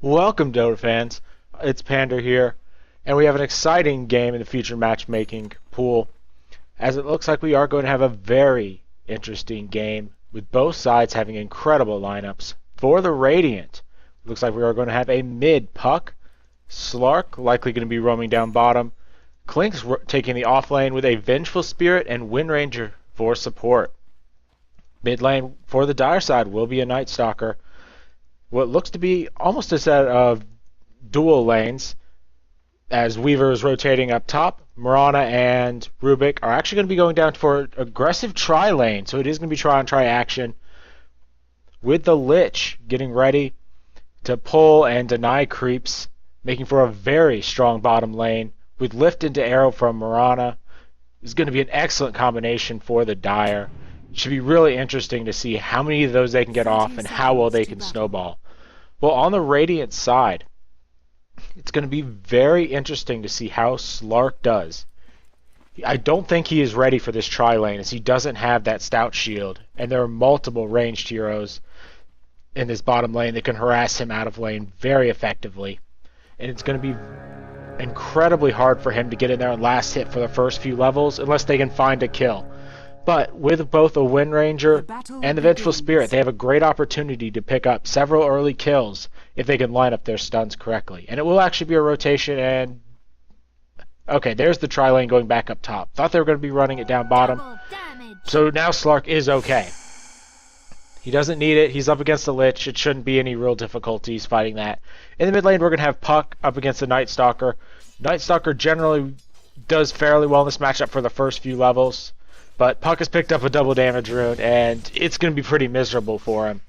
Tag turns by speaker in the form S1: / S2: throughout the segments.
S1: Welcome, Dota fans. It's Pander here, and we have an exciting game in the future matchmaking pool, as it looks like we are going to have a very interesting game with both sides having incredible lineups. For the Radiant, it looks like we are going to have a mid Puck, Slark likely going to be roaming down bottom, Clinkz taking the off lane with a Vengful Spirit and Windranger for support. Mid lane for the Dire side will be a Stalker. What looks to be almost a set of dual lanes, as Weaver is rotating up top. Mirana and Rubick are actually going to be going down for aggressive try lane, so it is going to be try on try action, with the Lich getting ready to pull and deny creeps, making for a very strong bottom lane with lift into arrow from Mirana. Is going to be an excellent combination for the Dire. It should be really interesting to see how many of those they can get off and how well they can snowball. Well, on the Radiant side, it's going to be very interesting to see how Slark does. I don't think he is ready for this tri lane, as he doesn't have that stout shield, and there are multiple ranged heroes in this bottom lane that can harass him out of lane very effectively. And it's going to be incredibly hard for him to get in there and last hit for the first few levels unless they can find a kill. But with both a Windranger and the Vengeful Spirit, they have a great opportunity to pick up several early kills if they can line up their stuns correctly. And it will actually be a rotation, and okay, there's the tri lane going back up top. Thought they were going to be running it down bottom. So now Slark is okay. He doesn't need it. He's up against the Lich. It shouldn't be any real difficulties fighting that. In the mid lane, we're going to have Puck up against the Stalker. Stalker generally does fairly well in this matchup for the first few levels. But Puck has picked up a double damage rune, and it's going to be pretty miserable for him,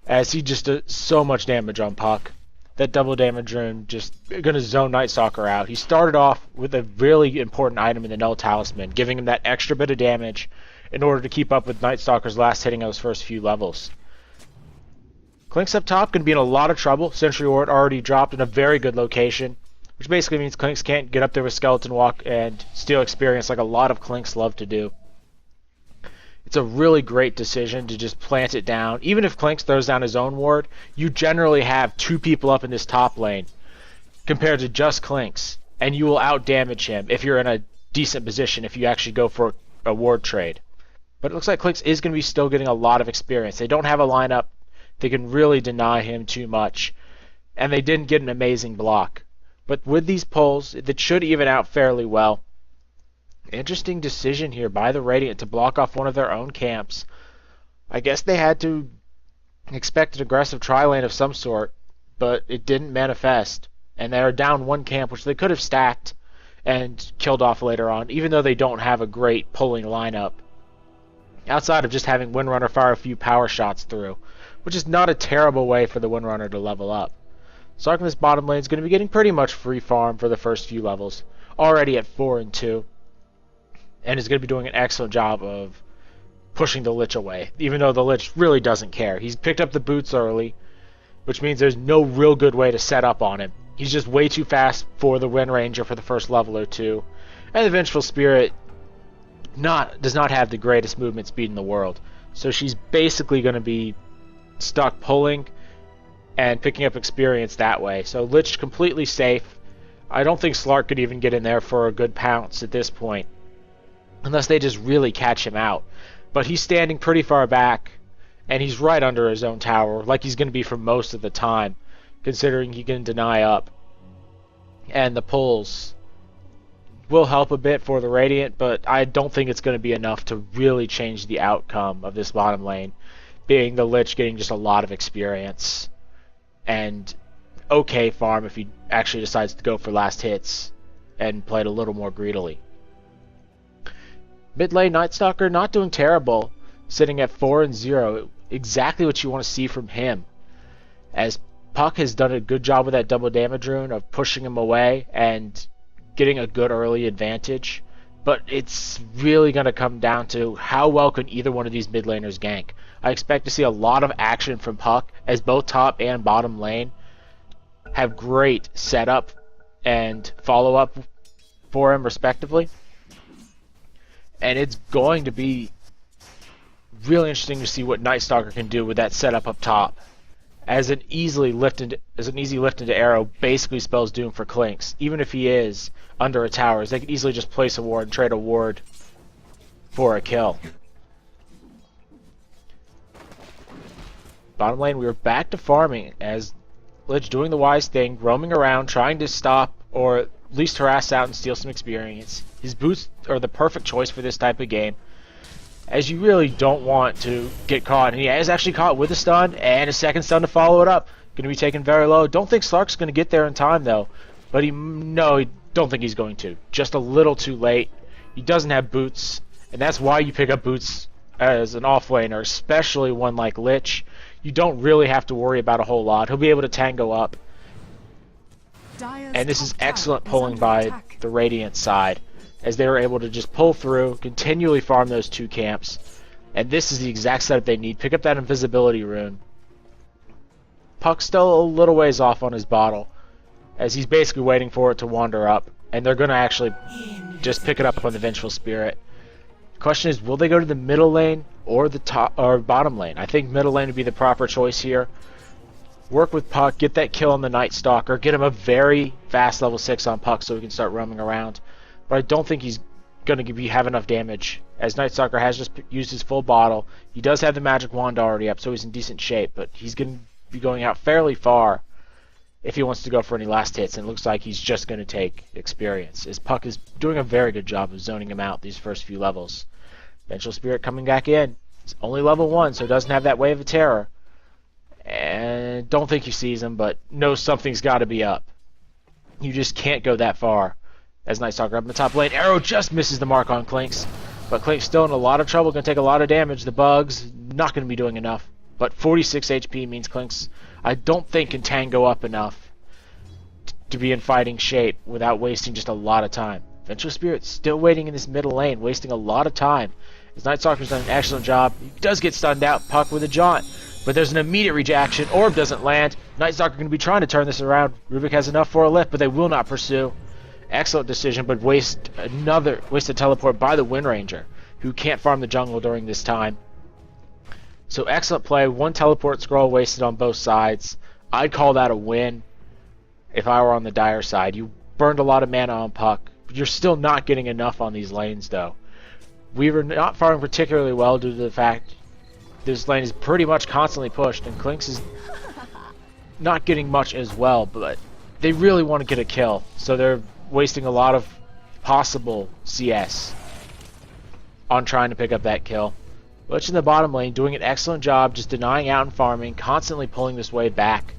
S1: as he just does so much damage on Puck. That double damage rune just going to zone Stalker out. He started off with a really important item in the Null Talisman, giving him that extra bit of damage in order to keep up with Stalker's last hitting of those first few levels. Clinkz up top going to be in a lot of trouble. Sentry Ward already dropped in a very good location, which basically means Clinkz can't get up there with Skeleton Walk and steal experience like a lot of Clinkz love to do. It's a really great decision to just plant it down. Even if Clinkz throws down his own ward, you generally have two people up in this top lane compared to just Clinkz, and you will out-damage him if you're in a decent position if you actually go for a ward trade. But it looks like Clinkz is going to be still getting a lot of experience. They don't have a lineup that can really deny him too much, and they didn't get an amazing block. But with these pulls, that should even out fairly well. Interesting decision here by the Radiant to block off one of their own camps. I guess they had to expect an aggressive tri lane of some sort, but it didn't manifest. And they are down one camp, which they could have stacked and killed off later on, even though they don't have a great pulling lineup. Outside of just having Windrunner fire a few power shots through, which is not a terrible way for the Windrunner to level up. Slark in this bottom lane is going to be getting pretty much free farm for the first few levels, already at 4 and 2, and is going to be doing an excellent job of pushing the Lich away, even though the Lich really doesn't care. He's picked up the boots early, which means there's no real good way to set up on him. He's just way too fast for the Windranger for the first level or two, and the Vengeful Spirit does not have the greatest movement speed in the world, so she's basically going to be stuck pulling and picking up experience that way. So Lich completely safe. I don't think Slark could even get in there for a good pounce at this point, unless they just really catch him out. But he's standing pretty far back, and he's right under his own tower, like he's going to be for most of the time, considering he can deny up. And the pulls will help a bit for the Radiant, but I don't think it's going to be enough to really change the outcome of this bottom lane, being the Lich getting just a lot of experience and okay farm if he actually decides to go for last hits and play it a little more greedily. Mid lane Stalker not doing terrible, sitting at 4 and 0, exactly what you want to see from him, as Puck has done a good job with that double damage rune of pushing him away and getting a good early advantage. But it's really going to come down to how well can either one of these mid laners gank. I expect to see a lot of action from Puck, as both top and bottom lane have great setup and follow-up for him respectively. And it's going to be really interesting to see what Stalker can do with that setup up top, as an easy lift into arrow basically spells doom for Clinkz. Even if he is under a tower, they can easily just place a ward and trade a ward for a kill. Bottom lane, we were back to farming as Lich doing the wise thing, roaming around, trying to stop or at least harass out and steal some experience. His boots are the perfect choice for this type of game, as you really don't want to get caught. And he is actually caught with a stun and a second stun to follow it up. Going to be taken very low. Don't think Slark's going to get there in time though, but don't think he's going to. Just a little too late. He doesn't have boots, and that's why you pick up boots as an offlaner, especially one like Lich. You don't really have to worry about a whole lot. He'll be able to tango up. And this is excellent pulling by the Radiant side, as they were able to just pull through, continually farm those two camps. And this is the exact setup they need. Pick up that invisibility rune. Puck's still a little ways off on his bottle, as he's basically waiting for it to wander up. And they're going to actually just pick it up on the Vengful Spirit. The question is, will they go to the middle lane or the top or bottom lane? I think middle lane would be the proper choice here. Work with Puck, get that kill on the Night Stalker, get him a very fast level 6 on Puck so he can start roaming around. But I don't think he's going to have enough damage, as Night Stalker has just used his full bottle. He does have the magic wand already up, so he's in decent shape, but he's going to be going out fairly far if he wants to go for any last hits, and it looks like he's just going to take experience, as Puck is doing a very good job of zoning him out these first few levels. Vengeful Spirit coming back in. It's only level 1, so it doesn't have that Wave of Terror. And don't think he sees him, but knows something's got to be up. You just can't go that far. As Night Stalker up in the top lane, arrow just misses the mark on Clinkz. But Clinkz still in a lot of trouble, going to take a lot of damage. The bugs, not going to be doing enough. But 46 HP means Clinkz, I don't think, can tango up enough to be in fighting shape without wasting just a lot of time. Vengeful Spirit still waiting in this middle lane, wasting a lot of time. As Night Stalker's done an excellent job. He does get stunned out, Puck with a jaunt. But there's an immediate reaction. Orb doesn't land. Night Stalker going to be trying to turn this around. Rubick has enough for a lift, but they will not pursue. Excellent decision, but waste a teleport by the Windranger, who can't farm the jungle during this time. So excellent play. One teleport scroll wasted on both sides. I'd call that a win if I were on the Dire side. You burned a lot of mana on Puck, but you're still not getting enough on these lanes, though. We were not farming particularly well due to the fact this lane is pretty much constantly pushed, and Clinkz is not getting much as well, but they really want to get a kill, so they're wasting a lot of possible CS on trying to pick up that kill. Lich in the bottom lane doing an excellent job just denying out and farming, constantly pulling this way back,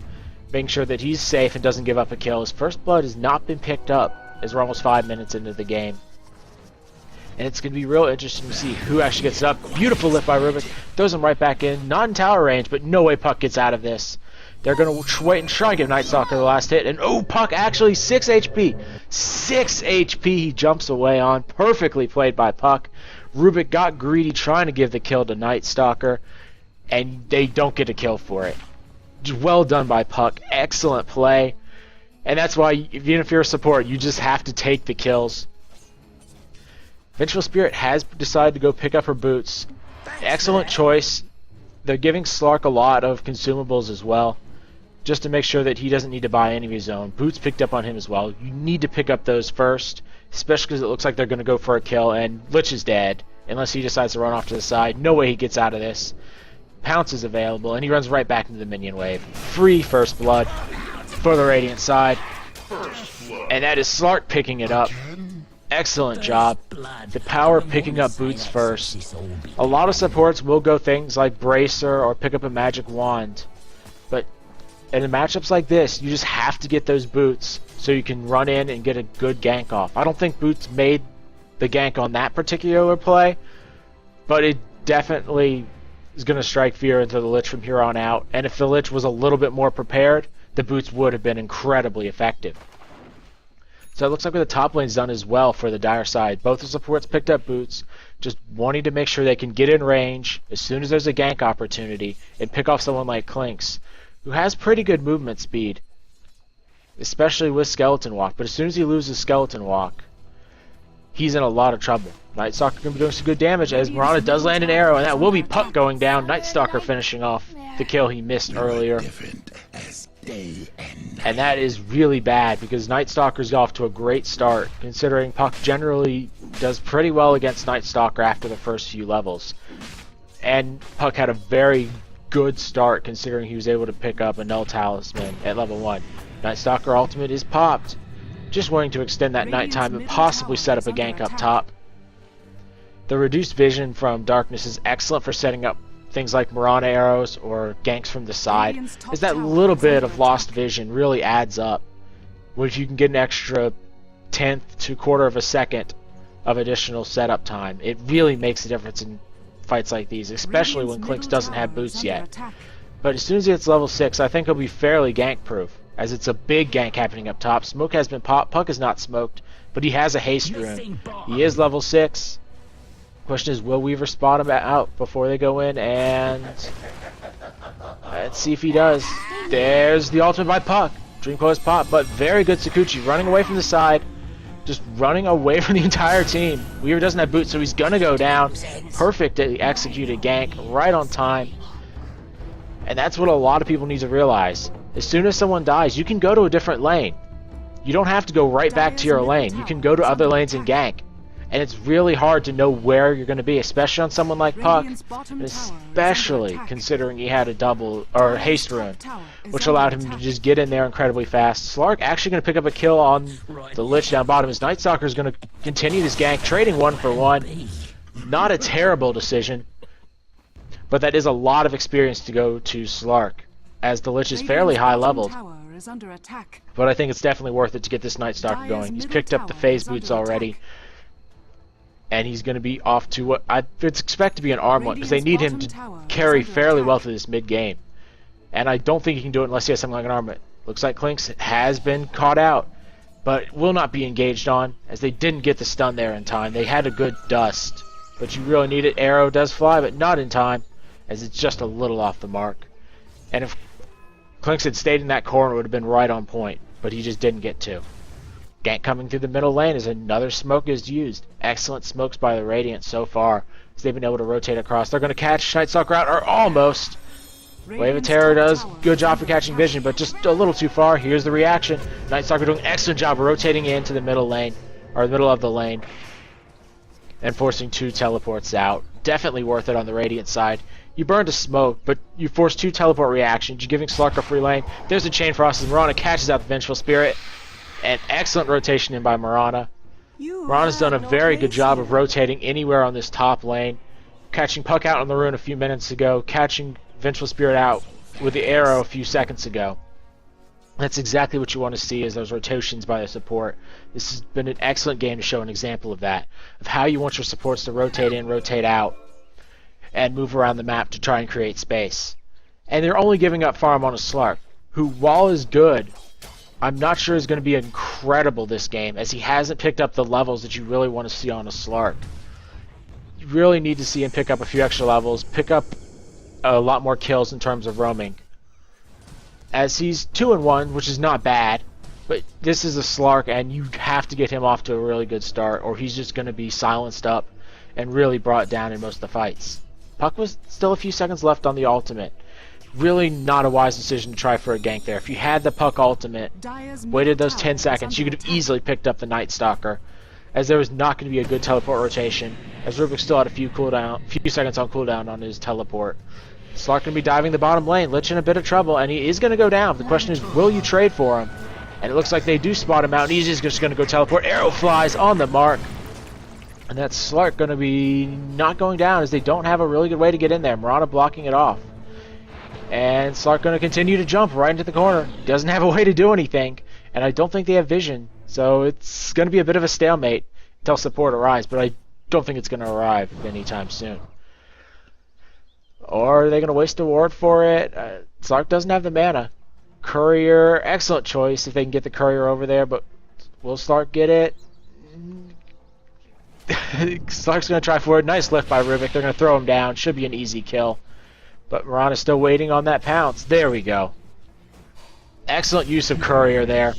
S1: making sure that he's safe and doesn't give up a kill. His first blood has not been picked up as we're almost 5 minutes into the game. And it's going to be real interesting to see who actually gets it up. Beautiful lift by Rubick. Throws him right back in. Not in tower range, but no way Puck gets out of this. They're going to wait and try and give Night Stalker the last hit. And oh, Puck actually 6 HP. 6 HP he jumps away on. Perfectly played by Puck. Rubick got greedy trying to give the kill to Night Stalker, and they don't get a kill for it. Well done by Puck. Excellent play. And that's why, even if you're a support, you just have to take the kills. Vengeful Spirit has decided to go pick up her boots. Excellent choice. They're giving Slark a lot of consumables as well, just to make sure that he doesn't need to buy any of his own. Boots picked up on him as well. You need to pick up those first, especially because it looks like they're going to go for a kill, and Lich is dead, unless he decides to run off to the side. No way he gets out of this. Pounce is available, and he runs right back into the minion wave. Free first blood for the Radiant side. And that is Slark picking it up. Excellent job. The power picking up boots first. A lot of supports will go things like Bracer or pick up a magic wand. But in matchups like this, you just have to get those boots so you can run in and get a good gank off. I don't think boots made the gank on that particular play, but it definitely is going to strike fear into the Lich from here on out. And if the Lich was a little bit more prepared, the boots would have been incredibly effective. So it looks like the top lane's done as well for the Dire side. Both the supports picked up boots, just wanting to make sure they can get in range as soon as there's a gank opportunity and pick off someone like Clinkz, who has pretty good movement speed, especially with Skeleton Walk. But as soon as he loses Skeleton Walk, he's in a lot of trouble. Night Stalker going to be doing some good damage as Mirana does land an arrow, and that will be Puck going down. Night Stalker finishing off the kill he missed earlier. And that is really bad because Night Stalker's off to a great start, considering Puck generally does pretty well against Night Stalker after the first few levels. And Puck had a very good start considering he was able to pick up a Null Talisman at level 1. Night Stalker ultimate is popped. Just wanting to extend that nighttime and possibly set up a gank up top. The reduced vision from darkness is excellent for setting up things like Mirana arrows or ganks from the side, as that little bit of lost vision really adds up. If you can get an extra tenth to quarter of a second of additional setup time, it really makes a difference in fights like these, especially when Clinkz doesn't have boots yet. But as soon as he hits level 6, I think he'll be fairly gank proof, as it's a big gank happening up top. Smoke has been popped, Puck is not smoked, but he has a haste rune. He is level 6. Question is, will Weaver spot him out before they go in? And let's see if he does. There's the ultimate by Puck. Dreamcoil is popped, but very good Sakuchi running away from the side. Just running away from the entire team. Weaver doesn't have boots, so he's gonna go down. Perfectly executed gank, right on time. And that's what a lot of people need to realize. As soon as someone dies, you can go to a different lane. You don't have to go right back to your lane. You can go to other lanes and gank. And it's really hard to know where you're going to be, especially on someone like Puck, and especially considering he had a double or haste rune, which allowed him to just get in there incredibly fast. Slark actually going to pick up a kill on the Lich down bottom. His Night Stalker is going to continue this gank, trading 1 for 1. Not a terrible decision, but that is a lot of experience to go to Slark, as the Lich is fairly high leveled. But I think it's definitely worth it to get this Night Stalker going. He's picked up the phase boots already. And he's going to be off to what it's expected to be an armlet, because they need him to carry fairly well through this mid-game. And I don't think he can do it unless he has something like an armlet. Looks like Clinkz has been caught out, but will not be engaged on, as they didn't get the stun there in time. They had a good dust, but you really need it. Arrow does fly, but not in time, as it's just a little off the mark. And if Clinkz had stayed in that corner, it would have been right on point, but he just didn't get to. Gank coming through the middle lane as another smoke is used. Excellent smokes by the Radiant so far, as they've been able to rotate across. They're going to catch Night Stalker out, or almost. Wave of Terror does good job for catching vision, but just a little too far. Here's the reaction. Night Stalker doing an excellent job of rotating into the middle lane, or the middle of the lane, and forcing 2 teleports out. Definitely worth it on the Radiant side. You burned a smoke, but you forced 2 teleport reactions. You're giving Slark a free lane. There's a Chain Frost as Mirana catches out the Vengeful Spirit. An excellent rotation in by Mirana. Mirana's done a very good job of rotating anywhere on this top lane. Catching Puck out on the rune a few minutes ago. Catching Vengeful Spirit out with the arrow a few seconds ago. That's exactly what you want to see, is those rotations by the support. This has been an excellent game to show an example of that. Of how you want your supports to rotate in, rotate out, and move around the map to try and create space. And they're only giving up farm on a Slark, who, while is good, I'm not sure is going to be incredible this game, as he hasn't picked up the levels that you really want to see on a Slark. You really need to see him pick up a few extra levels, pick up a lot more kills in terms of roaming. As he's 2-1, which is not bad, but this is a Slark and you have to get him off to a really good start, or he's just going to be silenced up and really brought down in most of the fights. Puck was still a few seconds left on the ultimate. Really not a wise decision to try for a gank there. If you had the Puck ultimate, waited those 10 seconds, you could have easily picked up the Night Stalker, as there was not going to be a good teleport rotation, as Rubick still had a few seconds on cooldown on his teleport. Slark going to be diving the bottom lane, Lich in a bit of trouble, and he is going to go down. The question is, will you trade for him? And it looks like they do spot him out, and he's just going to go teleport. Arrow flies on the mark. And that's Slark going to be not going down, as they don't have a really good way to get in there. Mirana blocking it off. And Slark going to continue to jump right into the corner. Doesn't have a way to do anything, and I don't think they have vision. So it's going to be a bit of a stalemate until support arrives, but I don't think it's going to arrive anytime soon. Or are they going to waste a ward for it? Slark doesn't have the mana. Courier, excellent choice if they can get the Courier over there, but will Slark get it? Slark's going to try for it. Nice lift by Rubick. They're going to throw him down. Should be an easy kill. But Mirana's still waiting on that pounce. There we go. Excellent use of Courier there.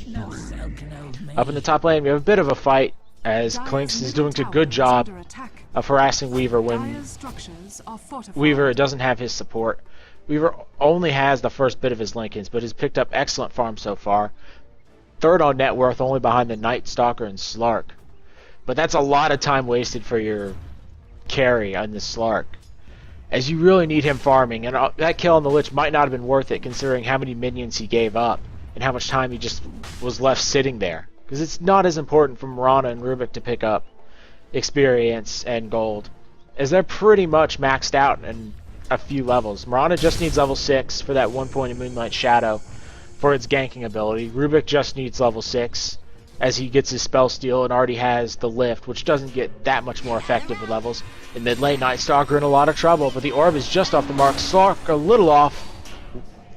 S1: Up in the top lane, we have a bit of a fight. as Clinkz is doing a good job of harassing Weaver when Weaver doesn't have his support. Weaver only has the first bit of his Lincolns, but has picked up excellent farms so far. Third on net worth, only behind the Night Stalker and Slark. But that's a lot of time wasted for your carry on the Slark, as you really need him farming, and that kill on the Lich might not have been worth it considering how many minions he gave up and how much time he just was left sitting there. Because it's not as important for Mirana and Rubick to pick up experience and gold, as they're pretty much maxed out in a few levels. Mirana just needs level 6 for that 1 point of Moonlight Shadow for its ganking ability. Rubick just needs level 6 as he gets his spell steal and already has the lift, which doesn't get that much more effective with levels. In mid lane, Night Stalker in a lot of trouble, but the orb is just off the mark. Slark a little off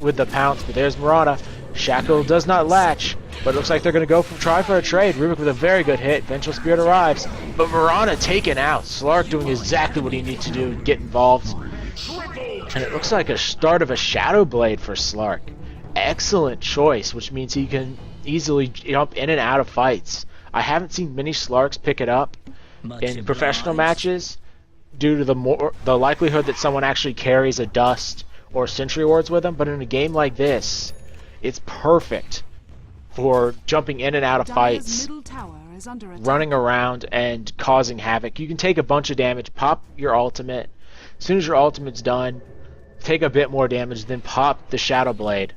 S1: with the pounce, but there's Mirana. Shackle does not latch, but it looks like they're going to go try for a trade. Rubick with a very good hit. Vengeful Spirit arrives, but Mirana taken out. Slark doing exactly what he needs to do, get involved. And it looks like a start of a Shadow Blade for Slark. Excellent choice, which means he can easily jump in and out of fights. I haven't seen many Slarks pick it up in professional matches due to the likelihood that someone actually carries a Dust or Sentry Wards with them, but in a game like this, it's perfect for jumping in and out of fights, running around and causing havoc. You can take a bunch of damage, pop your ultimate. As soon as your ultimate's done, take a bit more damage, then pop the Shadow Blade,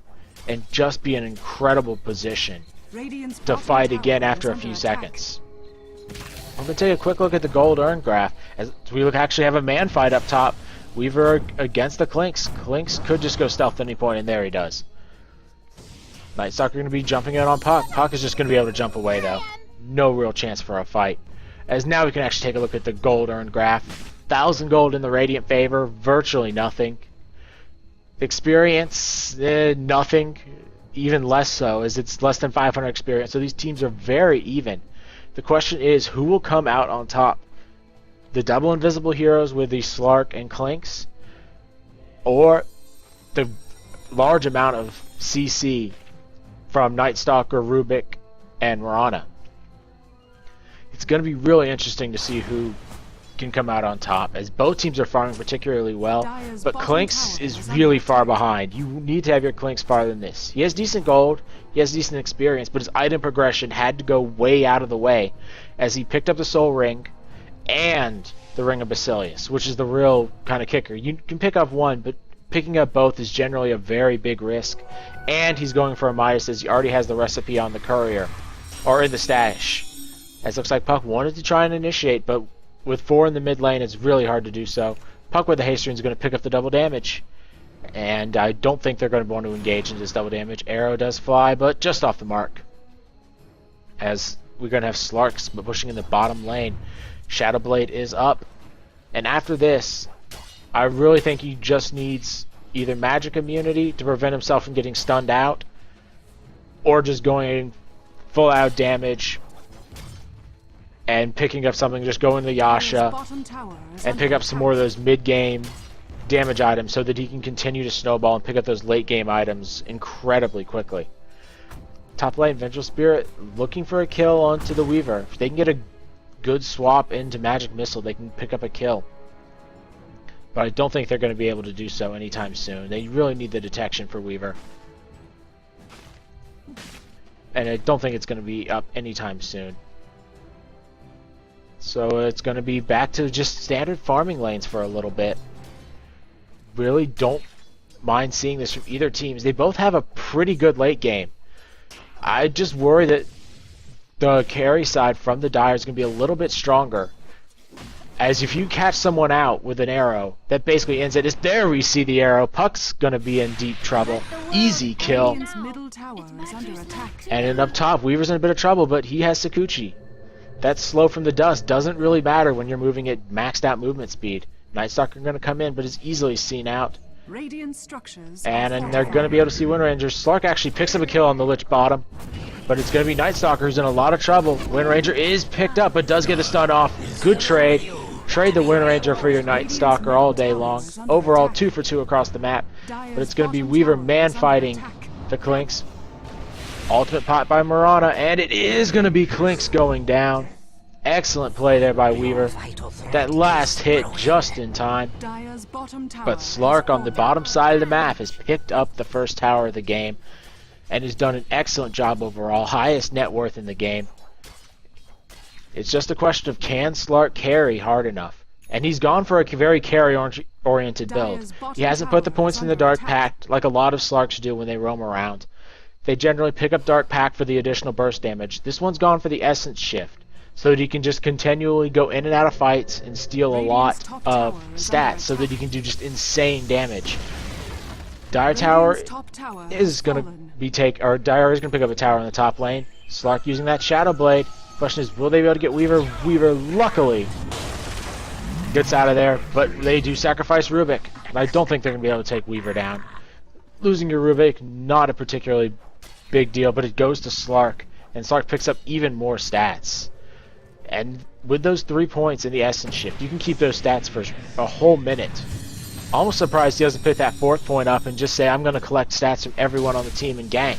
S1: and just be in an incredible position to fight again after a few seconds. I'm going to take a quick look at the gold earn graph, as we actually have a man fight up top. Weaver against the Clinkz. Clinkz could just go stealth at any point, and there he does. Night Stalker going to be jumping in on Puck. Puck is just going to be able to jump away, though. No real chance for a fight. As now we can actually take a look at the gold earn graph. 1,000 gold in the Radiant favor, virtually nothing. Experience, nothing, even less so, as it's less than 500 experience, so these teams are very even. The question is, who will come out on top? The double invisible heroes with the Slark and Clinkz, or the large amount of CC from Night Stalker, Rubick, and Mirana? It's going to be really interesting to see who can come out on top, as both teams are farming particularly well, but Clinkz is really far behind. You need to have your Clinkz farther than this. He has decent gold, he has decent experience, but his item progression had to go way out of the way, as he picked up the Soul Ring and the Ring of Basilius, which is the real kind of kicker. You can pick up one, but picking up both is generally a very big risk, and he's going for a Midas as he already has the recipe on the courier, or in the stash. As it looks like Puck wanted to try and initiate, but with 4 in the mid lane, it's really hard to do so. Puck with the haste ring is going to pick up the double damage, and I don't think they're going to want to engage in this double damage. Arrow does fly, but just off the mark, as we're going to have Slarks pushing in the bottom lane. Shadow Blade is up, and after this, I really think he just needs either magic immunity to prevent himself from getting stunned out, or just going full out damage and picking up something, just go into Yasha and pick up some more of those mid-game damage items so that he can continue to snowball and pick up those late-game items incredibly quickly. Top lane, Vengeful Spirit looking for a kill onto the Weaver. If they can get a good swap into Magic Missile, they can pick up a kill. But I don't think they're going to be able to do so anytime soon. They really need the detection for Weaver. And I don't think it's going to be up anytime soon. So it's going to be back to just standard farming lanes for a little bit. Really don't mind seeing this from either teams. They both have a pretty good late game. I just worry that the carry side from the Dire is going to be a little bit stronger. As if you catch someone out with an arrow, that basically ends it. It's there we see the arrow. Puck's going to be in deep trouble. Easy kill. And then up top, Weaver's in a bit of trouble, but he has Sakuchi. That slow from the dust doesn't really matter when you're moving at maxed out movement speed. Night Stalker going to come in, but is easily seen out. And then they're going to be able to see Windranger. Slark actually picks up a kill on the Lich bottom, but it's going to be Night Stalker who's in a lot of trouble. Windranger is picked up, but does get the stun off. Good trade. Trade the Windranger for your Night Stalker all day long. Overall, 2 for 2 across the map. But it's going to be Weaver man fighting the Clinkz. Ultimate pot by Mirana, and it is going to be Clinkz going down. Excellent play there by Weaver. That last hit just in time. But Slark on the bottom side of the map has picked up the first tower of the game and has done an excellent job overall. Highest net worth in the game. It's just a question of can Slark carry hard enough. And he's gone for a very carry-oriented build. He hasn't put the points in the Dark Pact like a lot of Slarks do when they roam around. They generally pick up Dark Pact for the additional burst damage. This one's gone for the Essence Shift, so that he can just continually go in and out of fights and steal a lot of stats, so that he can do just insane damage. Dire Tower is going to be Dire is going to pick up a tower in the top lane. Slark using that Shadow Blade. Question is, will they be able to get Weaver? Weaver, luckily, gets out of there, but they do sacrifice Rubick. And I don't think they're going to be able to take Weaver down. Losing your Rubick, not a particularly big deal, but it goes to Slark, and Slark picks up even more stats. And with those 3 points in the Essence Shift, you can keep those stats for a whole minute. Almost surprised he doesn't pick that 4th point up and just say, I'm going to collect stats from everyone on the team and gank.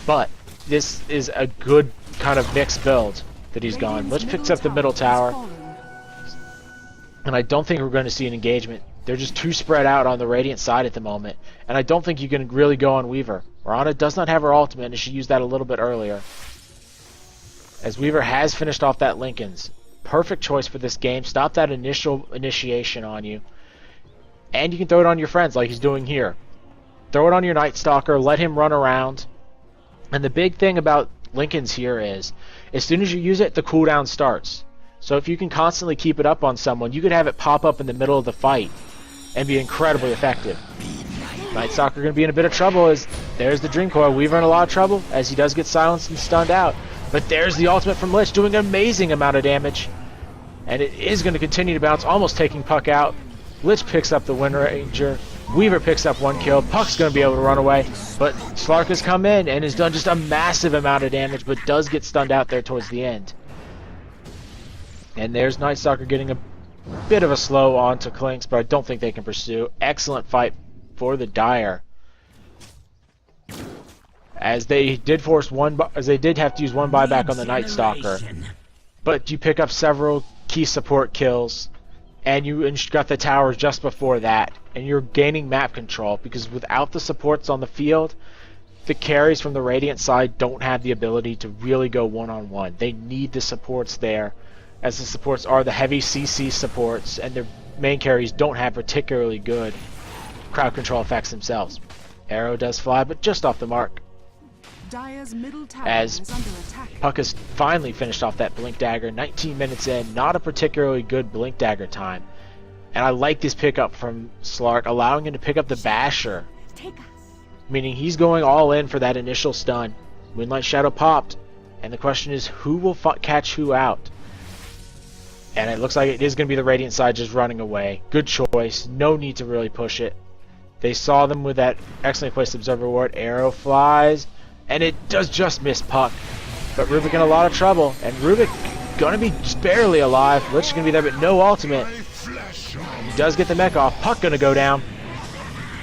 S1: But this is a good kind of mixed build that he's gone. Lich picks up the middle tower, and I don't think we're going to see an engagement. They're just too spread out on the Radiant side at the moment, and I don't think you can really go on Weaver. Mirana does not have her ultimate, and she used that a little bit earlier. As Weaver has finished off that Linken's. Perfect choice for this game. Stop that initial initiation on you. And you can throw it on your friends like he's doing here. Throw it on your Night Stalker, let him run around. And the big thing about Linken's here is, as soon as you use it, the cooldown starts. So if you can constantly keep it up on someone, you could have it pop up in the middle of the fight and be incredibly effective. Night Stalker going to be in a bit of trouble as there's the Dream Coil. Weaver in a lot of trouble as he does get silenced and stunned out. But there's the ultimate from Lich doing an amazing amount of damage. And it is going to continue to bounce, almost taking Puck out. Lich picks up the Windranger. Weaver picks up 1 kill. Puck's going to be able to run away. But Slark has come in and has done just a massive amount of damage, but does get stunned out there towards the end. And there's Night Stalker getting a bit of a slow on to Clinkz, but I don't think they can pursue. Excellent fight for the Dire. As they did have to use 1 buyback on the Night Stalker. But you pick up several key support kills, and you got the towers just before that, and you're gaining map control, because without the supports on the field, the carries from the Radiant side don't have the ability to really go one-on-one. They need the supports there, as the supports are the heavy CC supports, and their main carries don't have particularly good crowd control effects themselves. Arrow does fly, but just off the mark. As Puck has finally finished off that Blink Dagger, 19 minutes in, not a particularly good Blink Dagger time. And I like this pickup from Slark, allowing him to pick up the Basher. Meaning he's going all in for that initial stun. Moonlight Shadow popped, and the question is who will catch who out? And it looks like it is going to be the Radiant side just running away. Good choice, no need to really push it. They saw them with that excellently placed Observer Ward. Arrow flies, and it does just miss Puck. But Rubick in a lot of trouble, and Rubick gonna be just barely alive. Lich is gonna be there, but no ultimate. He does get the mech off. Puck gonna go down.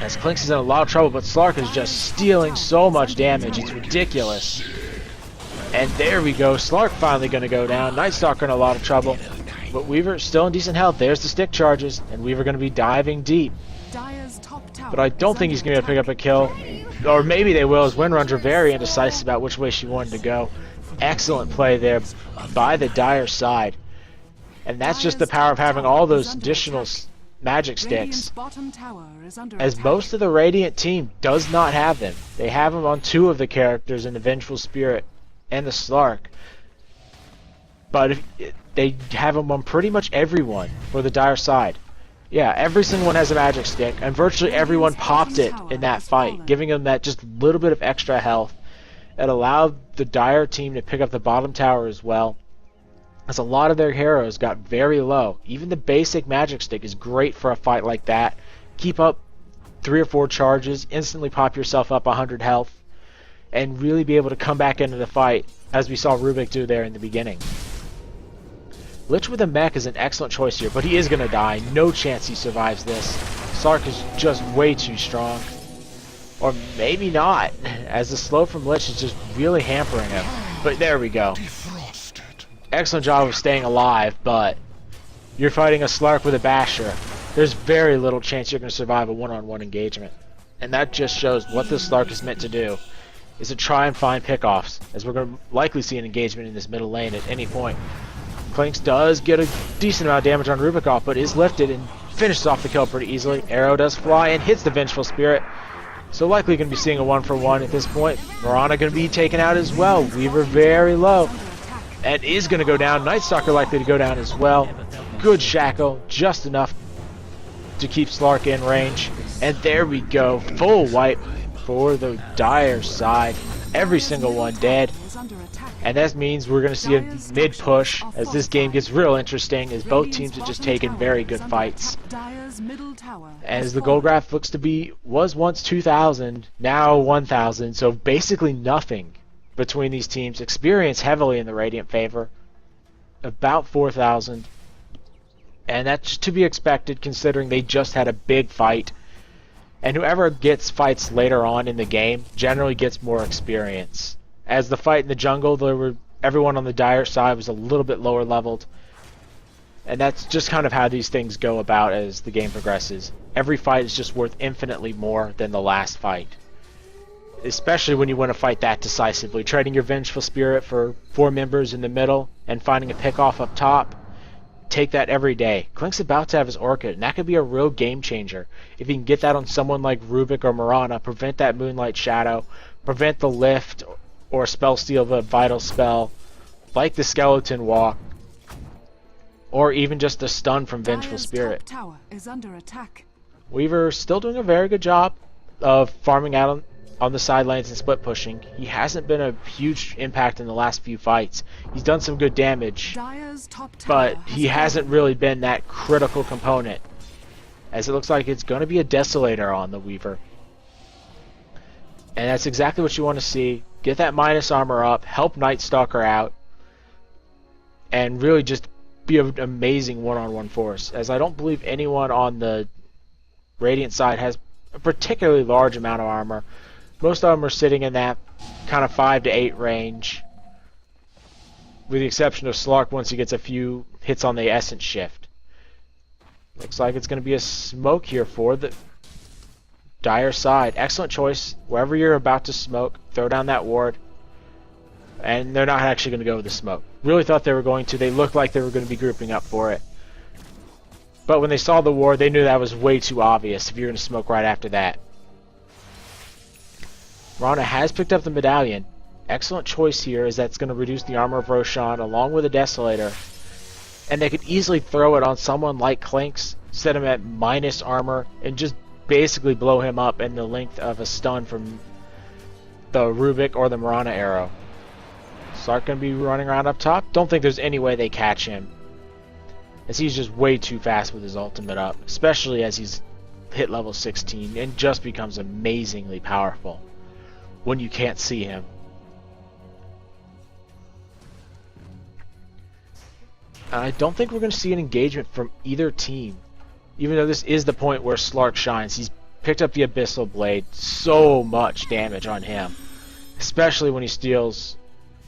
S1: As Clinkz is in a lot of trouble, but Slark is just stealing so much damage. It's ridiculous. And there we go. Slark finally gonna go down. Night Stalker in a lot of trouble. But Weaver still in decent health. There's the stick charges, and Weaver gonna be diving deep. But I don't think he's going to be able to pick up a kill. Or maybe they will, as Windranger very indecisive about which way she wanted to go. Excellent play there by the Dire side. And that's just the power of having all those additional magic sticks. As most of the Radiant team does not have them. They have them on 2 of the characters in the Vengful Spirit and the Slark. But they have them on pretty much everyone for the Dire side. Yeah, every single one has a magic stick, and virtually everyone popped it in that fight, giving them that just little bit of extra health. It allowed the Dire team to pick up the bottom tower as well, as a lot of their heroes got very low. Even the basic magic stick is great for a fight like that. Keep up 3 or 4 charges, instantly pop yourself up 100 health, and really be able to come back into the fight, as we saw Rubick do there in the beginning. Lich with a mech is an excellent choice here, but he is going to die. No chance he survives this. Slark is just way too strong. Or maybe not, as the slow from Lich is just really hampering him. But there we go. excellent job of staying alive, but you're fighting a Slark with a Basher. There's very little chance you're going to survive a one-on-one engagement. And that just shows what this Slark is meant to do, is to try and find pickoffs, as we're going to likely see an engagement in this middle lane at any point. Clinkz does get a decent amount of damage on Rubick off, but is lifted and finishes off the kill pretty easily. Arrow does fly and hits the Vengeful Spirit. So likely going to be seeing a 1-for-1 at this point. Mirana going to be taken out as well. Weaver very low. And is going to go down. Night Stalker likely to go down as well. Good shackle, just enough to keep Slark in range. And there we go. Full wipe for the Dire side. Every single one dead. And that means we're going to see a mid-push as this game gets real interesting, as both teams have just taken very good fights. As the gold graph looks to be, was once 2,000, now 1,000, so basically nothing between these teams. Experience heavily in the Radiant favor, about 4,000. And that's to be expected considering they just had a big fight. And whoever gets fights later on in the game generally gets more experience. As the fight in the jungle, everyone on the Dire side was a little bit lower leveled. And that's just kind of how these things go about as the game progresses. Every fight is just worth infinitely more than the last fight. Especially when you want to fight that decisively. Trading your Vengeful Spirit for 4 members in the middle and finding a pick-off up top. Take that every day. Clinkz about to have his Orchid, and that could be a real game changer. If he can get that on someone like Rubick or Mirana, prevent that Moonlight Shadow, prevent the lift or spell steal the vital spell, like the Skeleton Walk, or even just a stun from Vengeful Spirit.
S2: Tower is under attack.
S1: Weaver still doing a very good job of farming out on the side lanes and split pushing. He hasn't been a huge impact in the last few fights. He's done some good damage, but he hasn't really been that critical component, as it looks like it's going to be a Desolator on the Weaver. And that's exactly what you want to see. Get that minus armor up, help Night Stalker out, and really just be an amazing one-on-one force, as I don't believe anyone on the Radiant side has a particularly large amount of armor. Most of them are sitting in that kind of 5 to 8 range, with the exception of Slark once he gets a few hits on the Essence Shift. Looks like it's going to be a smoke here for the Dire side. Excellent choice. Wherever you're about to smoke, throw down that ward. And they're not actually going to go with the smoke. Really thought they were going to. They looked like they were going to be grouping up for it. But when they saw the ward, they knew that was way too obvious if you're going to smoke right after that. Mirana has picked up the medallion. Excellent choice here, as that's going to reduce the armor of Roshan along with a Desolator. And they could easily throw it on someone like Clinkz, set him at minus armor, and just basically blow him up in the length of a stun from the Rubick or the Mirana arrow. Slark going to be running around up top. Don't think there's any way they catch him, as he's just way too fast with his ultimate up, especially as he's hit level 16 and just becomes amazingly powerful when you can't see him. I don't think we're going to see an engagement from either team, even though this is the point where Slark shines. He's picked up the Abyssal Blade, so much damage on him, especially when he steals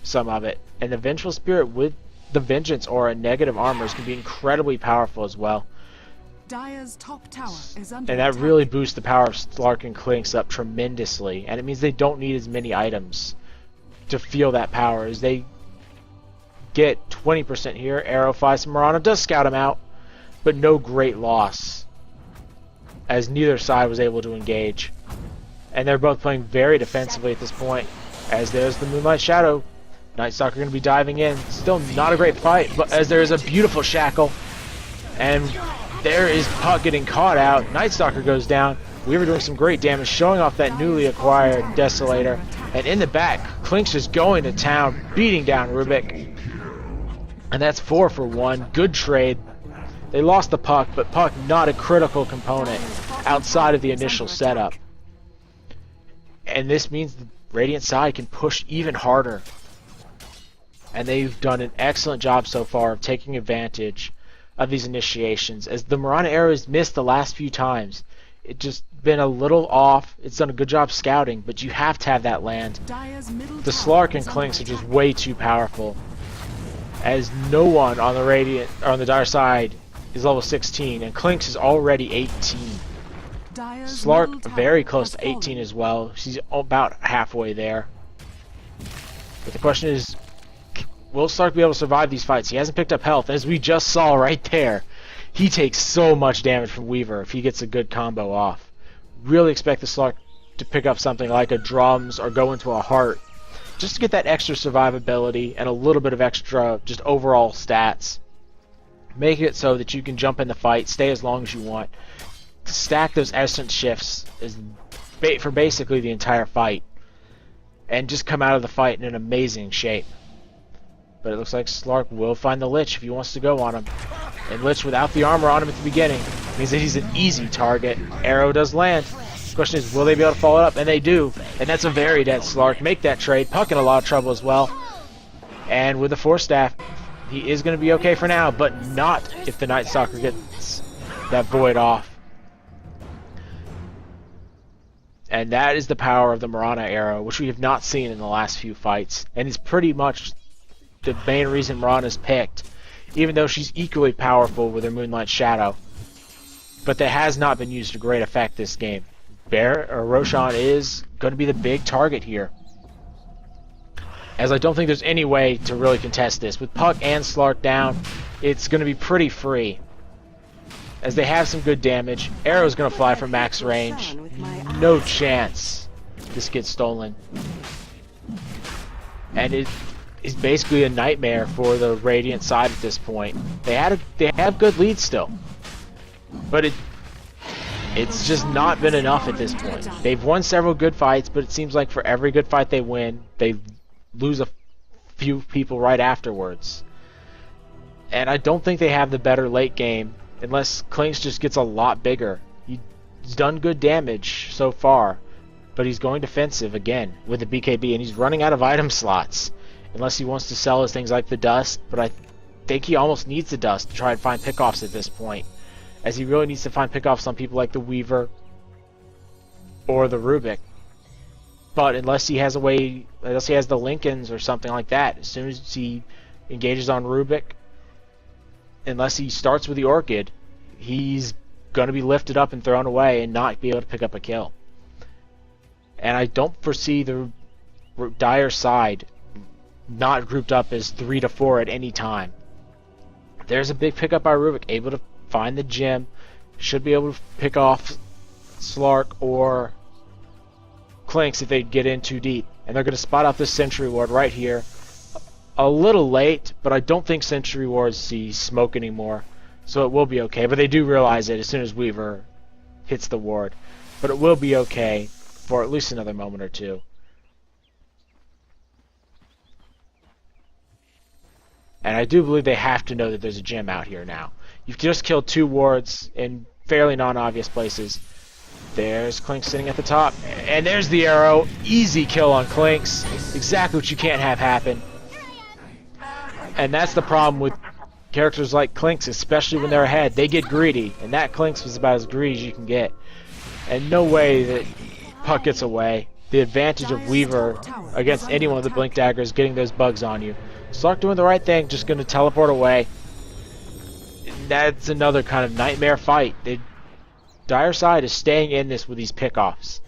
S1: some of it. And the Vengeful Spirit with the Vengeance or a negative armors can be incredibly powerful as well.
S2: Dire's top tower is under
S1: and that
S2: attack.
S1: really boosts the power of Slark and Clinkz up tremendously, and it means they don't need as many items to feel that power, as they get 20% here. Arrow flies from Mirana, does scout him out, but no great loss, as neither side was able to engage. And they're both playing very defensively at this point, as there's the Moonlight Shadow. Night Stalker going to be diving in. Still not a great fight, but as there is a beautiful shackle, and there is Puck getting caught out. Night Stalker goes down. Weaver doing some great damage, showing off that newly acquired Desolator. And in the back, Clinkz is going to town, beating down Rubick. And that's 4 for 1. Good trade. They lost the Puck, but Puck not a critical component outside of the initial setup. And this means the Radiant side can push even harder. And they've done an excellent job so far of taking advantage of these initiations, as the Mirana arrow has missed the last few times. It's just been a little off. It's done a good job scouting, but you have to have that land. The Slark and Clinkz are just way too powerful, as no one on the Radiant or on the Dire side is level 16, and Clinkz is already 18. Slark very close to 18 as well. She's about halfway there. But the question is, will Slark be able to survive these fights? He hasn't picked up health, as we just saw right there. He takes so much damage from Weaver if he gets a good combo off. Really expect the Slark to pick up something like a Drums or go into a Heart, just to get that extra survivability and a little bit of extra just overall stats. Make it so that you can jump in the fight, stay as long as you want, stack those essence shifts for basically the entire fight, and just come out of the fight in an amazing shape. But it looks like Slark will find the Lich if he wants to go on him. And Lich without the armor on him at the beginning means that he's an easy target. Arrow does land. The question is, will they be able to follow it up? And they do. And that's a very dead Slark. Make that trade. Puck in a lot of trouble as well. And with the Force Staff, he is going to be okay for now, but not if the Night Stalker gets that Void off. And that is the power of the Mirana arrow, which we have not seen in the last few fights. And is pretty much the main reason Mirana's picked, even though she's equally powerful with her Moonlight Shadow. But that has not been used to great effect this game. Roshan is going to be the big target here, as I don't think there's any way to really contest this. With Puck and Slark down, it's going to be pretty free, as they have some good damage. Arrow's going to fly from max range. No chance this gets stolen. And it is basically a nightmare for the Radiant side at this point. They have good leads still, but it's just not been enough at this point. They've won several good fights, but it seems like for every good fight they win, they lose a few people right afterwards. And I don't think they have the better late game, unless Clinkz just gets a lot bigger. He's done good damage so far, but he's going defensive again with the BKB, and he's running out of item slots, unless he wants to sell his things like the Dust. But I think he almost needs the Dust to try and find pickoffs at this point, as he really needs to find pickoffs on people like the Weaver or the Rubick. But unless he has the Lincolns or something like that, as soon as he engages on Rubick, unless he starts with the Orchid, he's going to be lifted up and thrown away and not be able to pick up a kill. And I don't foresee the Dire side not grouped up as 3 to 4 at any time. There's a big pickup by Rubick, able to find the gem, should be able to pick off Slark or Clinkz if they get in too deep. And they're going to spot out this Sentry Ward right here. A little late, but I don't think Sentry Wards see smoke anymore, so it will be okay. But they do realize it as soon as Weaver hits the ward. But it will be okay for at least another moment or two. And I do believe they have to know that there's a gem out here now. You've just killed 2 wards in fairly non-obvious places. There's Clinkz sitting at the top. And there's the arrow. Easy kill on Clinkz. Exactly what you can't have happen. And that's the problem with characters like Clinkz, especially when they're ahead. They get greedy. And that Clinkz was about as greedy as you can get. And no way that Puck gets away. The advantage of Weaver against anyone with a Blink Dagger is getting those bugs on you. Slark doing the right thing, just going to teleport away. That's another kind of nightmare fight. The Dire side is staying in this with these pickoffs.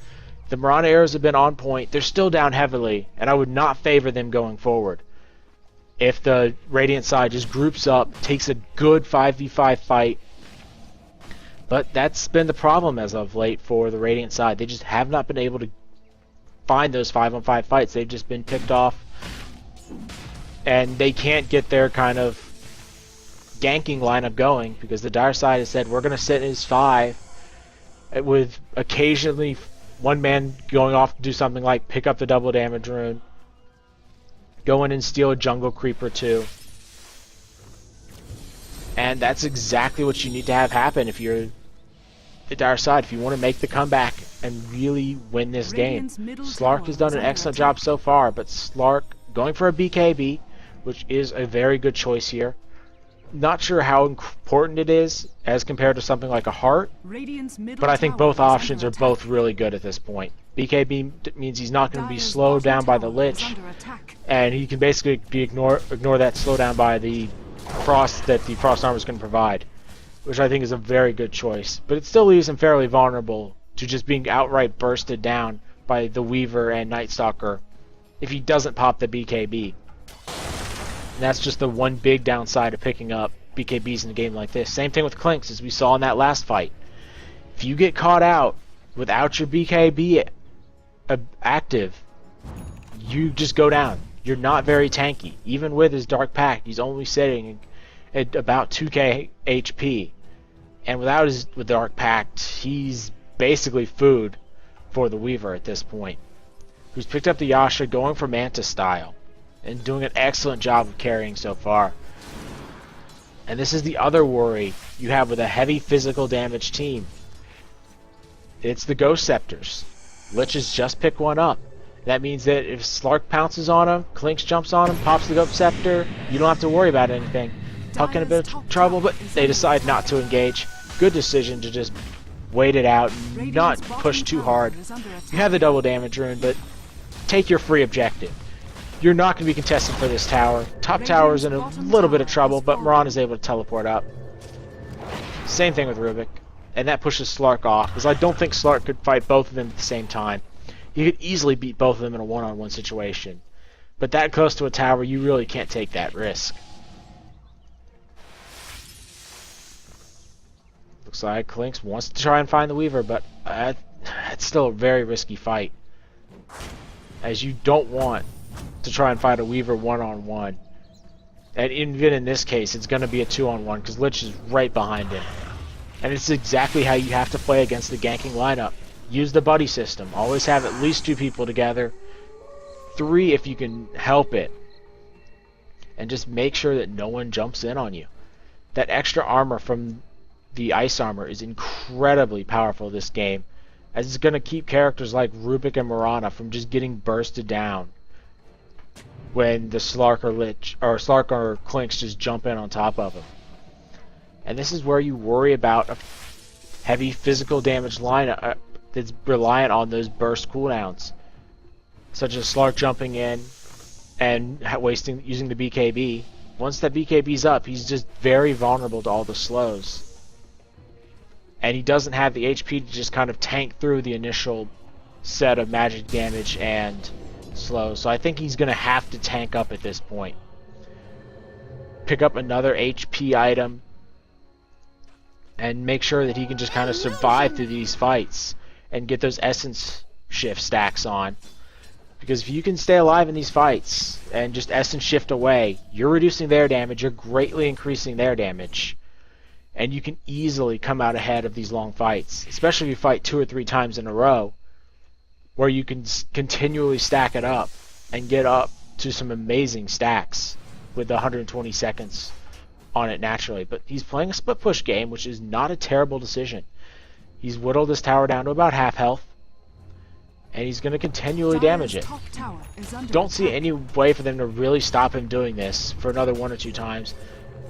S1: The Mirana arrows have been on point. They're still down heavily, and I would not favor them going forward. If the Radiant side just groups up, takes a good 5v5 fight. But that's been the problem as of late for the Radiant side. They just have not been able to find those 5-on-5 fights. They've just been picked off. And they can't get their kind of ganking lineup going, because the Dire side has said, we're going to sit as 5, with occasionally one man going off to do something like pick up the double damage rune, go in and steal a jungle creep or 2. And that's exactly what you need to have happen if you're the Dire side, if you want to make the comeback and really win this game. Slark has done an excellent job so far, but Slark going for a BKB, which is a very good choice here. Not sure how important it is as compared to something like a Heart, but I think both options are both really good at this point. BKB means he's not going to be slowed down by the Lich, and he can basically ignore that slowdown by the frost that the frost armor is going to provide, which I think is a very good choice. But it still leaves him fairly vulnerable to just being outright bursted down by the Weaver and Night Stalker if he doesn't pop the BKB. And that's just the one big downside of picking up BKBs in a game like this. Same thing with Clinkz, as we saw in that last fight. If you get caught out without your BKB active, you just go down. You're not very tanky. Even with his Dark Pact, he's only sitting at about 2k HP. And without his Dark Pact, he's basically food for the Weaver at this point, who's picked up the Yasha going for Manta style and doing an excellent job of carrying so far. And this is the other worry you have with a heavy physical damage team. It's the Ghost Scepters. Lich has just picked one up. That means that if Slark pounces on him, Clinkz jumps on him, pops the Ghost Scepter, you don't have to worry about anything. Puck in a bit of trouble, but they decide not to engage. Good decision to just wait it out and not push too hard. You have the double damage rune, but take your free objective. You're not going to be contested for this tower. Top tower's in a little bit of trouble, but Mirana is able to teleport up. Same thing with Rubick, and that pushes Slark off, because I don't think Slark could fight both of them at the same time. You could easily beat both of them in a one-on-one situation. But that close to a tower, you really can't take that risk. Looks like Clinkz wants to try and find the Weaver, but it's still a very risky fight, as you don't want to try and fight a Weaver one-on-one. And even in this case, it's going to be a two-on-one, because Lich is right behind him. And it's exactly how you have to play against the ganking lineup. Use the buddy system. Always have at least 2 people together. 3 if you can help it. And just make sure that no one jumps in on you. That extra armor from the ice armor is incredibly powerful this game, as it's going to keep characters like Rubick and Mirana from just getting bursted down when the Slark or Lich or Slark or Clinkz just jump in on top of them. And this is where you worry about a heavy physical damage lineup that's reliant on those burst cooldowns, such as Slark jumping in and using the BKB. Once that BKB's up, he's just very vulnerable to all the slows. And he doesn't have the HP to just kind of tank through the initial set of magic damage and slows. So I think he's going to have to tank up at this point. Pick up another HP item and make sure that he can just kind of survive through these fights and get those essence shift stacks on. Because if you can stay alive in these fights and just essence shift away, you're reducing their damage, you're greatly increasing their damage. And you can easily come out ahead of these long fights, especially if you fight 2 or 3 times in a row, where you can continually stack it up and get up to some amazing stacks with the 120 seconds on it naturally. But he's playing a split push game, which is not a terrible decision. He's whittled this tower down to about half health, and he's going to continually damage it. Don't see any way for them to really stop him doing this for another 1 or 2 times.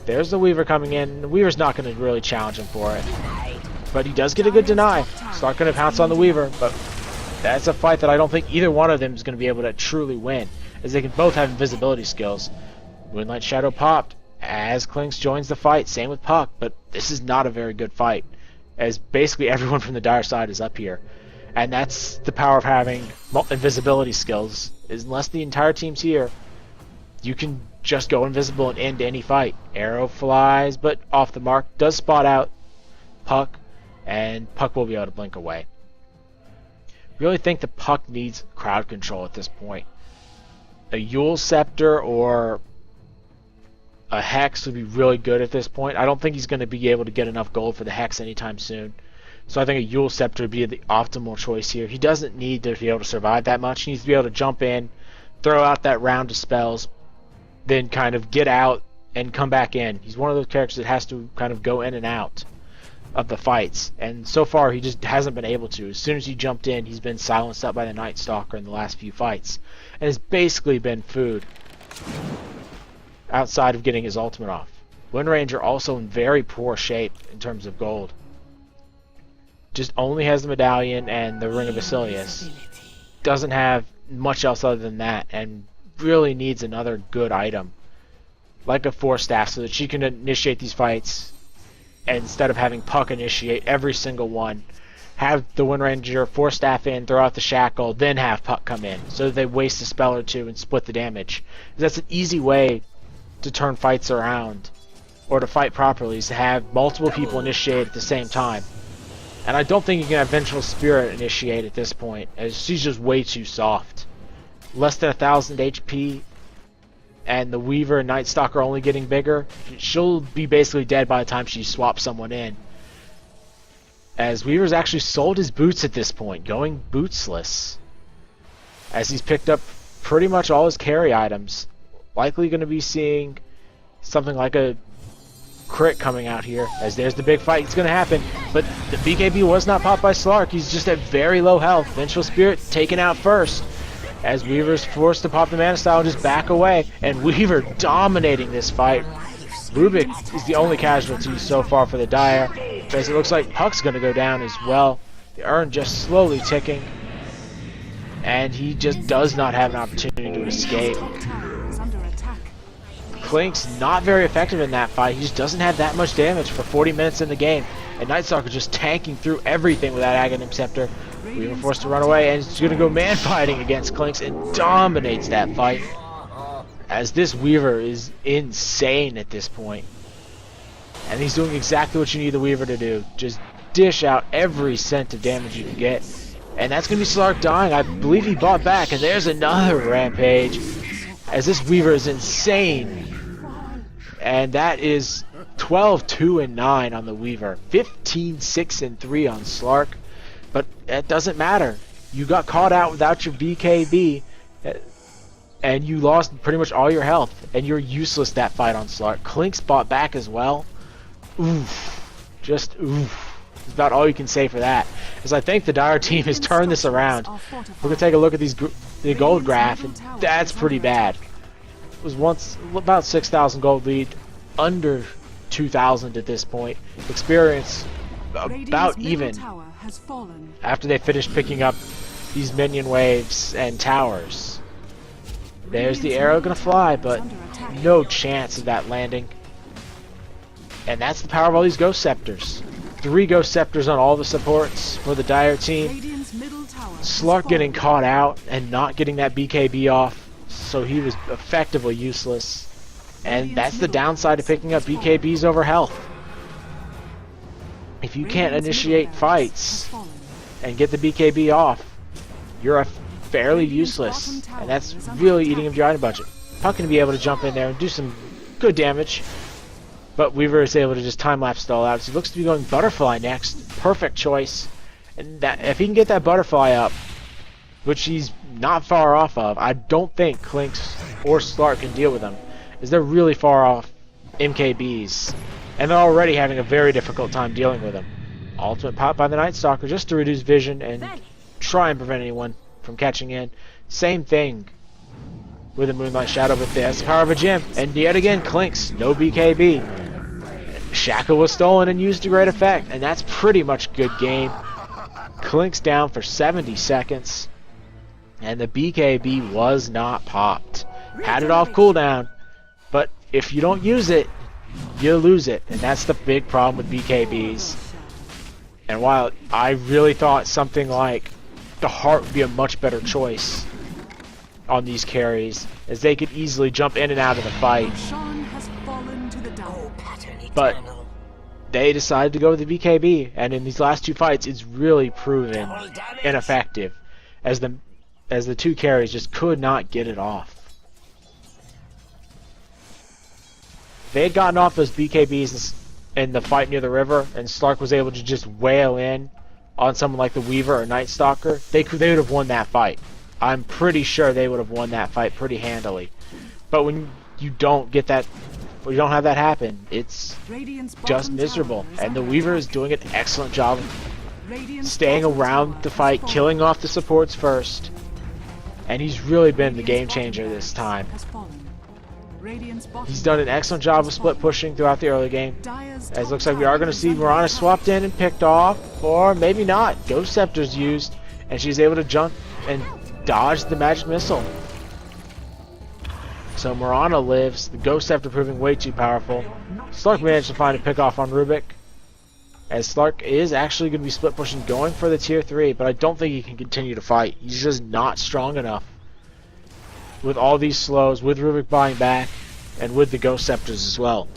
S1: There's the Weaver coming in. The Weaver's not going to really challenge him for it, but he does get a good deny. Slark going to pounce on the Weaver, but that's a fight that I don't think either one of them is going to be able to truly win, as they can both have invisibility skills. Moonlight Shadow popped as Clinkz joins the fight. Same with Puck, but this is not a very good fight, as basically everyone from the dire side is up here. And that's the power of having invisibility skills, is unless the entire team's here, you can just go invisible and end any fight. Arrow flies, but off the mark. Does spot out Puck, and Puck will be able to blink away. Really think the Puck needs crowd control at this point. A Yule Scepter or a Hex would be really good at this point. I don't think he's going to be able to get enough gold for the Hex anytime soon. So I think a Yule Scepter would be the optimal choice here. He doesn't need to be able to survive that much. He needs to be able to jump in, throw out that round of spells, then kind of get out and come back in. He's one of those characters that has to kind of go in and out of the fights. And so far, he just hasn't been able to. As soon as he jumped in, he's been silenced up by the Night Stalker in the last few fights. And has basically been food outside of getting his ultimate off. Windranger also in very poor shape in terms of gold. Just only has the medallion and the Ring of Basilius. Doesn't have much else other than that, and really needs another good item, like a Force Staff, so that she can initiate these fights, and instead of having Puck initiate every single one, have the Windranger Force Staff in, throw out the Shackle, then have Puck come in, so that they waste a spell or two and split the damage. That's an easy way to turn fights around, or to fight properly, is to have multiple people initiate at the same time. And I don't think you can have Vengful Spirit initiate at this point, as she's just way too soft. Less than 1,000 HP, and the Weaver and Night Stalker only getting bigger. She'll be basically dead by the time she swaps someone in. As Weaver's actually sold his boots at this point, going bootsless. As he's picked up pretty much all his carry items. Likely going to be seeing something like a crit coming out here, as there's the big fight. It's going to happen, but the BKB was not popped by Slark. He's just at very low health. Vengeful Spirit taken out first, as Weaver's forced to pop the Mana Style and just back away, and Weaver dominating this fight. Rubick is the only casualty so far for the Dire, as it looks like Puck's going to go down as well. The urn just slowly ticking, and he just does not have an opportunity to escape. Clinkz not very effective in that fight. He just doesn't have that much damage for 40 minutes in the game. And Night Stalker just tanking through everything with that Aghanim Scepter. Weaver forced to run away, and he's going to go man fighting against Clinkz and dominates that fight. As this Weaver is insane at this point. And he's doing exactly what you need the Weaver to do. Just dish out every cent of damage you can get. And that's going to be Slark dying. I believe he bought back, and there's another Rampage. As this Weaver is insane. And that is 12-2-9 on the Weaver. 15-6-3 on Slark. But it doesn't matter. You got caught out without your BKB. And you lost pretty much all your health. And you're useless that fight on Slark. Clinkz bought back as well. Oof. Just oof. That's about all you can say for that. As I think the Dire team has turned this around. We're going to take a look at the gold graph. And that's pretty bad. It was once about 6,000 gold lead. Under 2,000 at this point. Experience about even after they finished picking up these minion waves and towers. There's the arrow gonna fly, but no chance of that landing. And that's the power of all these Ghost Scepters. 3 Ghost Scepters on all the supports for the Dire team. Slark getting caught out and not getting that BKB off, so he was effectively useless. And that's the downside of picking up BKBs over health. If you can't initiate fights and get the BKB off, you're fairly useless. And that's really eating up your item budget. Puck can be able to jump in there and do some good damage. But Weaver is able to just time-lapse stall out. So he looks to be going Butterfly next. Perfect choice. And that, if he can get that Butterfly up, which he's not far off of, I don't think Clinkz or Slark can deal with him. Is they're really far off MKBs, and they're already having a very difficult time dealing with them. Ultimate pop by the Night Stalker just to reduce vision and try and prevent anyone from catching in. Same thing with the Moonlight Shadow, but that's the power of a gem. And yet again, Clinkz, no BKB. Shackle was stolen and used to great effect, and that's pretty much good game. Clinkz down for 70 seconds, and the BKB was not popped. Had it off cooldown. But if you don't use it, you lose it. And that's the big problem with BKBs. And while I really thought something like the Heart would be a much better choice on these carries, as they could easily jump in and out of the fight. But they decided to go with the BKB. And in these last 2 fights, it's really proven ineffective. As the 2 carries just could not get it off. They had gotten off those BKBs in the fight near the river, and Slark was able to just wail in on someone like the Weaver or Night Stalker, they would have won that fight. I'm pretty sure they would have won that fight pretty handily. But when you don't get that, when you don't have that happen, it's just miserable. And the Weaver is doing an excellent job of staying around the fight, killing off the supports first, and he's really been the game changer this time. He's done an excellent job of split pushing throughout the early game. As it looks like we are going to see Mirana swapped in and picked off, or maybe not. Ghost Scepter's used, and she's able to jump and dodge the magic missile. So Mirana lives, the Ghost Scepter proving way too powerful. Slark managed to find a pick off on Rubick, as Slark is actually going to be split pushing, going for the tier 3, but I don't think he can continue to fight. He's just not strong enough. With all these slows, with Rubick buying back, and with the Ghost Scepters as well.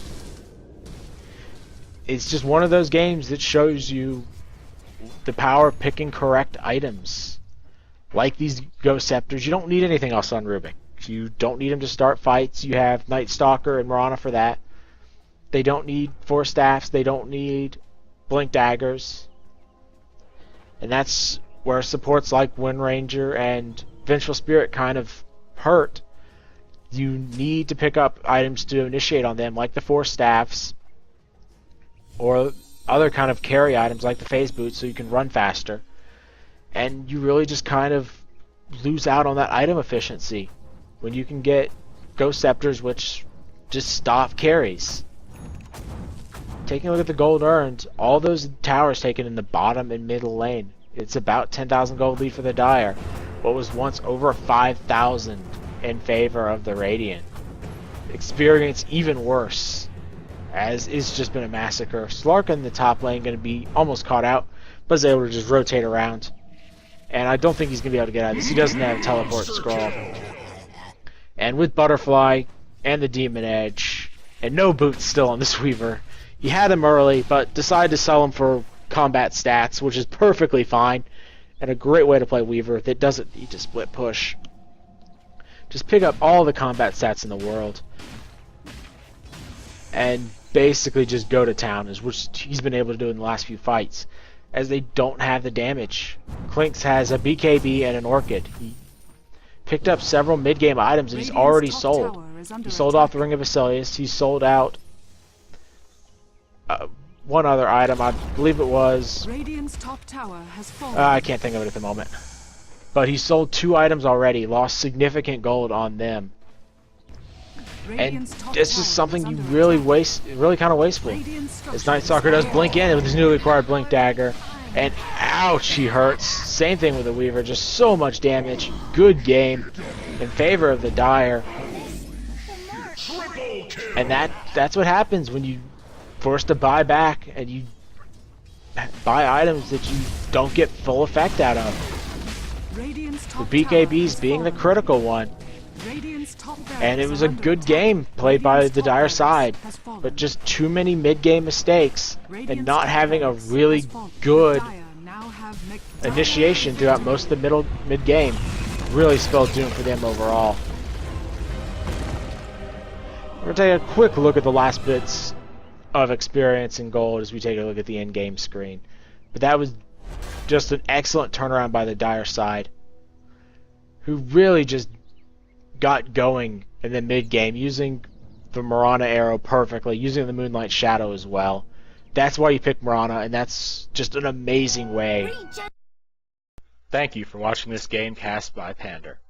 S1: It's just one of those games that shows you the power of picking correct items. Like these Ghost Scepters, you don't need anything else on Rubick. You don't need him to start fights. You have Night Stalker and Mirana for that. They don't need Force Staffs. They don't need Blink Daggers. And that's where supports like Windranger and Vengful Spirit kind of hurt. You need to pick up items to initiate on them, like the Force Staffs, or other kind of carry items like the Phase Boots, so you can run faster. And you really just kind of lose out on that item efficiency when you can get Ghost Scepters, which just stop carries. Taking a look at the gold earned, all those towers taken in the bottom and middle lane. It's about 10,000 gold lead for the Dire. What was once over 5,000 in favor of the Radiant. Experience even worse, as it's just been a massacre. Slark in the top lane going to be almost caught out, but is able to just rotate around. And I don't think he's going to be able to get out of this. He doesn't have teleport scroll. And with Butterfly and the Demon Edge, and no boots still on this Weaver, he had him early, but decided to sell him for combat stats, which is perfectly fine, and a great way to play Weaver that doesn't need to split push. Just pick up all the combat stats in the world, and basically just go to town, which he's been able to do in the last few fights, as they don't have the damage. Clinkz has a BKB and an Orchid. He picked up several mid-game items and he's already sold. He sold off the Ring of Basilius. He sold out one other item. I believe it was...
S2: top tower has fallen.
S1: I can't think of it at the moment. But he sold 2 items already. Lost significant gold on them. And it's just something you really kind of wasteful. As Night Stalker does blink in with his newly acquired Blink Dagger. And ouch, he hurts. Same thing with the Weaver, just so much damage. Good game in favor of the Dire. And that's what happens when you forced to buy back and you buy items that you don't get full effect out of. The BKBs being the critical one. And it was a good game played by the Dire side, but just too many mid-game mistakes and not having a really good initiation throughout most of the mid-game really spelled doom for them overall. We're going to take a quick look at the last bits of experience and gold as we take a look at the in-game screen. But that was just an excellent turnaround by the Dire side, who really just got going in the mid-game, using the Mirana arrow perfectly, using the Moonlight Shadow as well. That's why you pick Mirana, and that's just an amazing way. Thank you for watching this game cast by Pander.